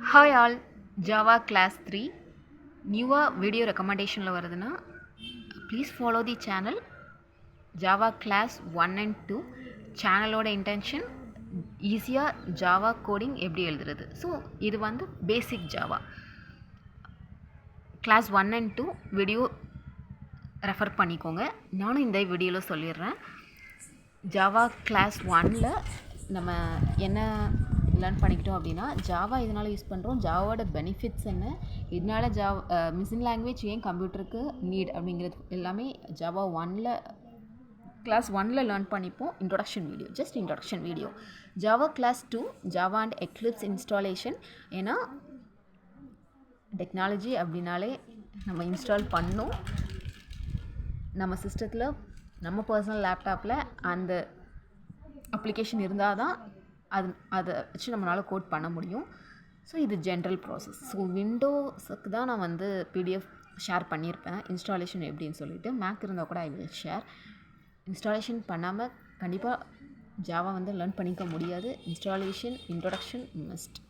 Hi all, Java class 3 newer video recommendation வருதுன்னா please follow the channel Java class 1 and 2 சேனலோட intention ஈஸியாக Java coding எப்படி எழுதுறது. So இது வந்து basic Java class 1 and 2 video refer பண்ணிக்கோங்க. நானும் இந்த வீடியோவில் சொல்லிடுறேன். ஜாவா கிளாஸ் 1ல் நம்ம என்ன லேர்ன் பண்ணிக்கிட்டோம் அப்படின்னா, ஜாவா இதனால் யூஸ் பண்ணுறோம், ஜாவாவோட பெனிஃபிட்ஸ் என்ன, இதனால் மிஷின் லாங்குவேஜ் ஏன் கம்ப்யூட்டருக்கு நீட் அப்படிங்கிறது எல்லாமே ஜாவா 1ல் கிளாஸ் 1ல் லேர்ன் பண்ணிப்போம். Introduction video. Java class 2 Java and Eclipse installation. ஏன்னா டெக்னாலஜி அப்படின்னாலே நம்ம இன்ஸ்டால் பண்ணோம் நம்ம சிஸ்டத்தில், நம்ம பர்சனல் லேப்டாப்பில் அந்த அப்ளிகேஷன் இருந்தால் தான் அதை வச்சு நம்மளால் கோட் பண்ண முடியும். ஸோ இது ஜென்ரல் ப்ராசஸ். ஸோ விண்டோஸுக்கு தான் நான் வந்து பிடிஎஃப் ஷேர் பண்ணியிருப்பேன் இன்ஸ்டாலேஷன் எப்படின்னு சொல்லிட்டு. மேக் இருந்தால் கூட ஐ வில் ஷேர். இன்ஸ்டாலேஷன் பண்ணாமல் கண்டிப்பாக ஜாவா வந்து லேர்ன் பண்ணிக்க முடியாது. Introduction must.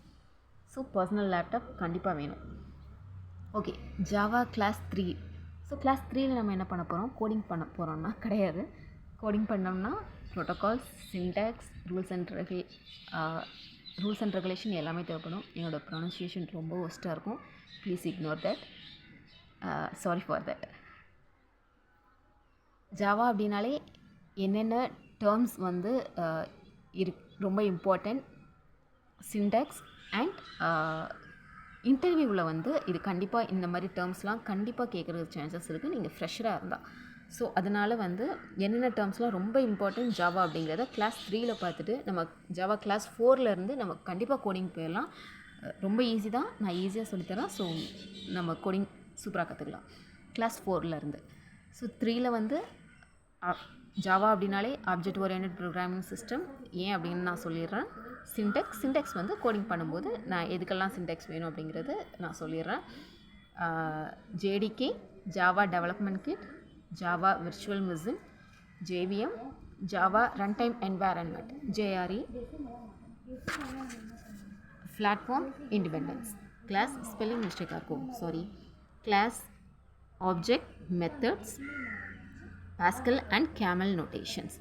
So personal laptop கண்டிப்பாக வேணும். Okay, Java class 3. So class 3ல் நம்ம என்ன பண்ண போகிறோம்? கோடிங் பண்ண போகிறோம்னா கிடையாது. கோடிங் பண்ணோம்னா protocols, syntax, rules and regulation எல்லாமே தேவைப்படும். என்னோடய ப்ரொனன்சியேஷன் ரொம்ப ஒஸ்ட்டாக இருக்கும், please ignore that, sorry for that. Java அப்படின்னாலே என்னென்ன டேர்ம்ஸ் வந்து ரொம்ப இம்பார்ட்டண்ட், சின்டாக்ஸ் அண்ட் இன்டர்வியூவில் வந்து இது கண்டிப்பாக இந்த மாதிரி டேர்ம்ஸ்லாம் கண்டிப்பாக கேட்குறதுக்கு சான்சஸ் இருக்குது நீங்கள் ஃப்ரெஷராக இருந்தால். ஸோ அதனால் வந்து என்னென்ன டேர்ம்ஸ்லாம் ரொம்ப இம்பார்ட்டன்ட் ஜாவா அப்படிங்கிறத கிளாஸ் 3ல் பார்த்துட்டு நம்ம ஜாவா கிளாஸ் 4லேருந்து நம்ம கண்டிப்பாக கோடிங் போயிடலாம். ரொம்ப ஈஸி தான், நான் ஈஸியாக சொல்லித்தரேன். ஸோ நம்ம கோடிங் சூப்பராக கற்றுக்கலாம் கிளாஸ் 4லேருந்து. ஸோ 3ல் வந்து ஜாவா அப்படின்னாலே ஆப்ஜெக்ட் ஓரியன்டட் ப்ரோக்ராமிங் சிஸ்டம். ஏன் அப்படின்னு நான் சொல்லிடுறேன். சின்டெக்ஸ் வந்து கோடிங் பண்ணும்போது நான் எதுக்கெல்லாம் சின்டெக்ஸ் வேணும் அப்படிங்கிறது நான் சொல்லிடுறேன். JDK, Java development kit, Java virtual machine, JVM, Java runtime environment, JRE, platform independence, class spelling மிஸ்டேக்காக இருக்கும், sorry, class object methods, Pascal and camel notations.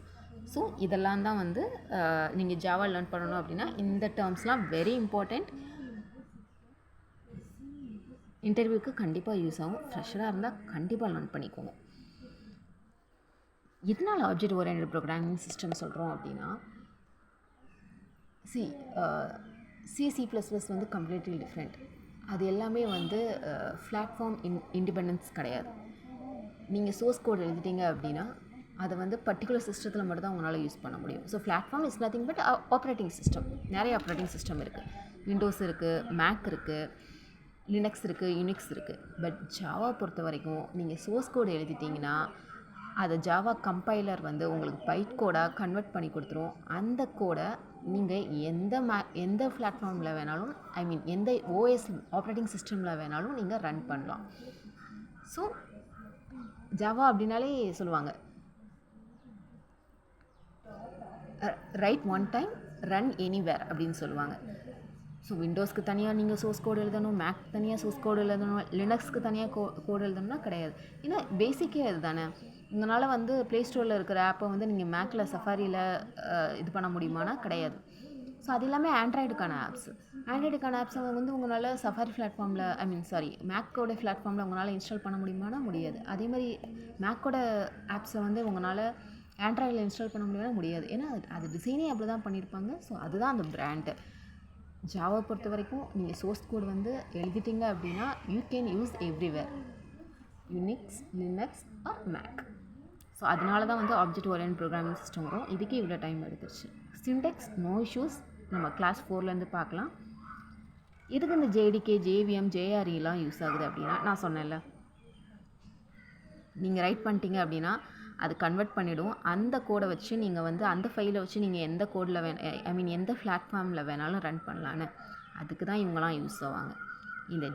So இதெல்லாம் தான் வந்து நீங்கள் ஜாவா லேர்ன் பண்ணணும் அப்படின்னா இந்த டேர்ம்ஸ்லாம் வெரி இம்பார்ட்டண்ட். இன்டர்வியூக்கு கண்டிப்பாக யூஸ் ஆகும். ஃப்ரெஷராக இருந்தால் கண்டிப்பாக லேர்ன் பண்ணிக்கோங்க. இதனால் ஆப்ஜெக்ட் ஓரியன்டட் ப்ரோக்ராமிங் சிஸ்டம் சொல்கிறோம் அப்படின்னா, C++ வந்து கம்ப்ளீட்லி டிஃப்ரெண்ட். அது எல்லாமே வந்து பிளாட்ஃபார்ம் இண்டிபெண்டன்ஸ் கிடையாது. நீங்கள் சோர்ஸ் கோட் எழுதிட்டீங்க அப்படின்னா அதை வந்து பர்டிகுலர் சிஸ்டத்தில் மட்டும் தான் உங்களால் யூஸ் பண்ண முடியும். So platform is nothing but operating system. நிறைய ஆப்ரேட்டிங் சிஸ்டம் இருக்குது. விண்டோஸ் இருக்குது, மேக் இருக்குது, லினக்ஸ் இருக்குது, யூனிக்ஸ் இருக்குது. பட் ஜாவா பொறுத்த வரைக்கும் நீங்கள் சோர்ஸ் கோடு எழுதிட்டிங்கன்னா அதை ஜாவா கம்பைலர் வந்து உங்களுக்கு பைட் கோடாக கன்வெர்ட் பண்ணி கொடுத்துரும். அந்த கோடை நீங்கள் எந்த பிளாட்ஃபார்மில் வேணாலும், எந்த ஓஎஸ் ஆப்ரேட்டிங் சிஸ்டமில் வேணாலும் நீங்கள் ரன் பண்ணலாம். ஸோ ஜாவா அப்படின்னாலே சொல்லுவாங்க right one time, run anywhere அப்படின்னு சொல்லுவாங்க. ஸோ விண்டோஸ்க்கு தனியாக நீங்கள் சோர்ஸ் கோடு எழுதணும், மேக் தனியாக சோர்ஸ் கோடு எழுதணும், லினக்ஸ்க்கு தனியாக கோடு எழுதணும்னா கிடையாது. ஏன்னா பேசிக்கே அது தானே. இதனால் வந்து ப்ளே ஸ்டோரில் இருக்கிற ஆப்பை வந்து நீங்கள் மேக்கில் சஃபாரியில் இது பண்ண முடியுமானா கிடையாது. ஸோ அது எல்லாமே ஆண்ட்ராய்டுக்கான ஆப்ஸை வந்து உங்களால் சஃபாரி பிளாட்ஃபார்மில் மேக்கோட பிளாட்ஃபார்மில் உங்களால் இன்ஸ்டால் பண்ண முடியுமானா முடியாது. அதே மாதிரி மேக்கோட ஆப்ஸை வந்து உங்களால் ஆண்ட்ராய்டில் இன்ஸ்டால் பண்ண முடியாது. ஏன்னா அது டிசைனே அப்படி தான் பண்ணியிருப்பாங்க. ஸோ அதுதான் அந்த பிராண்டு. ஜாவா பொறுத்த வரைக்கும் நீங்கள் சோர்ஸ் கோட் வந்து எழுதிட்டீங்க அப்படின்னா you can use everywhere, Unix, Linux or Mac. So அதனால தான் வந்து ஆப்ஜெக்ட் ஓரியன்டட் ப்ரோக்ராமிங் சிஸ்டம் வரும். இதுக்கே இவ்வளோ டைம் எடுத்துருச்சு. சின்டெக்ஸ் நோ இஷ்யூஸ், நம்ம கிளாஸ் 4லேருந்து பார்க்கலாம். இதுக்கு இந்த ஜேடிகே, ஜேவிஎம், ஜேஆர்இலாம் யூஸ் ஆகுது அப்படின்னா நான் சொன்னேன்ல, நீங்கள் ரைட் பண்ணிட்டீங்க அப்படின்னா அது கன்வெர்ட் பண்ணிவிடும். அந்த கோடை வச்சு நீங்கள் வந்து அந்த ஃபைலை வச்சு நீங்கள் எந்த கோடில் எந்த பிளாட்ஃபார்மில் வேணாலும் ரன் பண்ணலான்னு. அதுக்கு தான் இவங்களாம் யூஸ் ஆவாங்க. இந்த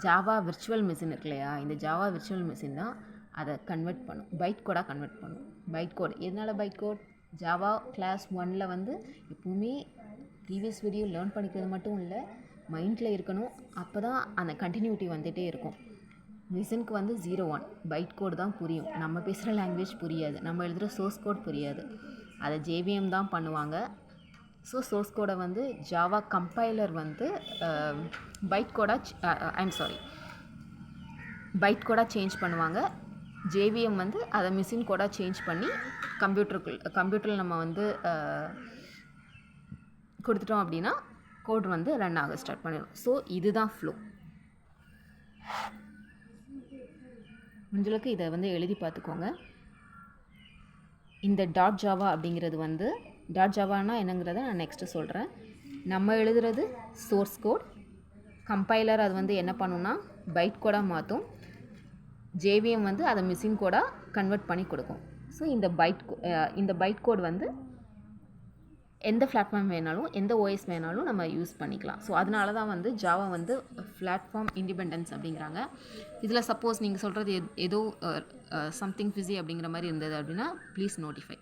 ஜாவா விர்ச்சுவல் மிஷின் இருக்கு இல்லையா, இந்த ஜாவா விர்ச்சுவல் மிஷின் தான் அதை கன்வெர்ட் பண்ணும், பைட் கோடாக கன்வெர்ட் பண்ணும். பைட் கோட் எதனால் பைட் கோட்? ஜாவா கிளாஸ் 1ல் வந்து எப்போவுமே ப்ரீவியஸ் வீடியோ லேர்ன் பண்ணிக்கிறது மட்டும் இல்லை, மைண்டில் இருக்கணும். அப்போ தான் அந்த கண்டினியூட்டி வந்துகிட்டே இருக்கும். லிசனுக்கு வந்து 01 பைட் கோடு தான் புரியும். நம்ம பேசுகிற லாங்குவேஜ் புரியாது, நம்ம எழுதுகிற சோர்ஸ் கோட் புரியாது. அதை ஜேவிஎம் தான் பண்ணுவாங்க. ஸோ சோர்ஸ் கோடை வந்து ஜாவா கம்பைலர் வந்து பைட் கோடாக சேஞ்ச் பண்ணுவாங்க. ஜேவிஎம் வந்து அதை மிஷின் கோடாக சேஞ்ச் பண்ணி கம்ப்யூட்டரில் நம்ம வந்து கொடுத்துட்டோம் அப்படின்னா கோட் வந்து ரன் ஆக ஸ்டார்ட் பண்ணிடும். ஸோ இதுதான் ஃப்ளோ. முடிஞ்சளவுக்கு இதை வந்து எழுதி பார்த்துக்கோங்க. இந்த டாட் ஜாவா அப்படிங்கிறது வந்து டாட் ஜாவானா என்னங்கிறத நான் நெக்ஸ்ட்டு சொல்கிறேன். நம்ம எழுதுறது சோர்ஸ் கோட், கம்பைலர் அது வந்து என்ன பண்ணுன்னா பைட் கோடாக மாற்றும், ஜேவிஎம் வந்து அதை மிஷின் கோடாக கன்வெர்ட் பண்ணி கொடுக்கும். ஸோ இந்த பைட் கோட் வந்து எந்த பிளாட்ஃபார்ம் வேணாலும் எந்த ஓஎஸ் வேணாலும் நம்ம யூஸ் பண்ணிக்கலாம். ஸோ அதனால தான் வந்து ஜாவா வந்து பிளாட்ஃபார்ம் இண்டிபெண்டன்ஸ் அப்படிங்கிறாங்க. இதில் சப்போஸ் நீங்கள் சொல்கிறது ஏதோ சம்திங் ஃபிஸி அப்படிங்கிற மாதிரி இருந்தது அப்படின்னா ப்ளீஸ் நோட்டிஃபை.